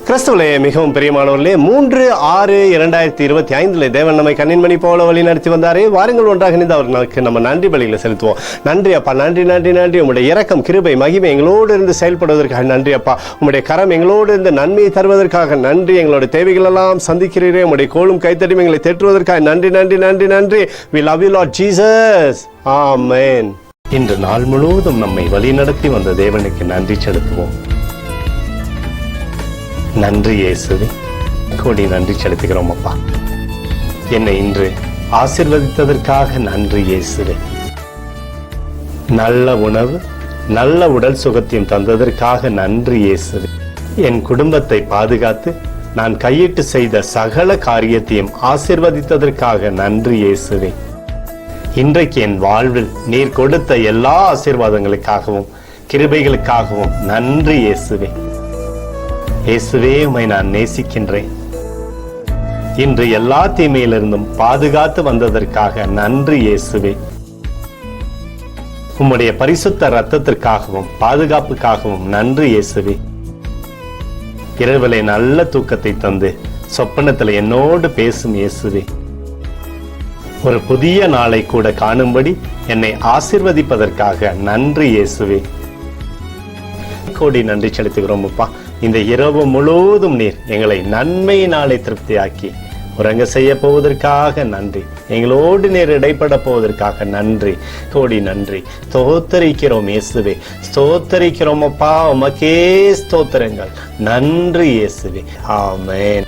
கிறிஸ்துவிலே மிகவும் பிரியமானவர்களே, 3/6/2025 தேவன் நம்மை கண்ணின்மணி போல வழி நடத்தி வந்தாரே. வாருங்கள் ஒன்றாக இணைந்து அவர்களுக்கு நம்ம நன்றி பலிகளை செலுத்துவோம். நன்றி அப்பா, நன்றி நன்றி நன்றி. உங்களுடைய இரக்கம், கிருபை, மகிமை எங்களோடு இருந்து செயல்படுவதற்காக நன்றி அப்பா. உங்களுடைய கரம் எங்களோடு இருந்து நன்மையை தருவதற்காக நன்றி. எங்களோட தேவைகள் எல்லாம் சந்திக்கிறீரே. உங்களுடைய கோலும் கைத்தடியும் எங்களை தேற்றுவதற்காக நன்றி நன்றி நன்றி நன்றி. We love you Lord Jesus. Amen. இன்று நாள் முழுவதும் நம்மை வழி நடத்தி வந்த தேவனுக்கு நன்றி செலுத்துவோம். நன்றி இயேசுவே, கோடி நன்றி செலுத்துகிறோம் அப்பா. என்னை இன்று ஆசீர்வதித்ததற்காக நன்றி இயேசுவே. நல்ல உணவு, நல்ல உடல் சுகத்தையும் தந்ததற்காக நன்றி இயேசுவே. என் குடும்பத்தை பாதுகாத்து நான் கையிட்டு செய்த சகல காரியத்தையும் ஆசீர்வதித்ததற்காக நன்றி இயேசுவே. இன்றைக்கு என் வாழ்வில் நீர் கொடுத்த எல்லா ஆசீர்வாதங்களுக்காகவும் கிருபைகளுக்காகவும் நன்றி இயேசுவே. இயேசுவே, உம்மை நான் நேசிக்கின்றேன். இன்று எல்லா தீமையிலிருந்தும் பாதுகாத்து வந்ததற்காக நன்றி இயேசுவே. உம்முடைய பரிசுத்த இரத்தத்திற்காகவும் பாதுகாப்புக்காகவும் நன்றி இயேசுவே. இரவிலே நல்ல தூக்கத்தை தந்து சொப்பனத்தில் என்னோடு பேசும் இயேசுவே. ஒரு புதிய நாளை கூட காணும்படி என்னை ஆசீர்வதிப்பதற்காக நன்றி இயேசுவே. கோடி நன்றி செலுத்துகிறோம் அப்பா. இந்த இரவு முழுவதும் நீர் எங்களை நன்மையினாலே திருப்தியாக்கி உறங்க செய்ய போவதற்காக நன்றி. எங்களோடு நீர் இடைப்பட போவதற்காக நன்றி. கோடி நன்றி. ஸ்தோத்தரிக்கிறோம் இயேசுவே, ஸ்தோத்தரிக்கிறோம் அப்பா. உமக்கே ஸ்தோத்திரங்கள். நன்றி இயேசுவே. ஆமென்.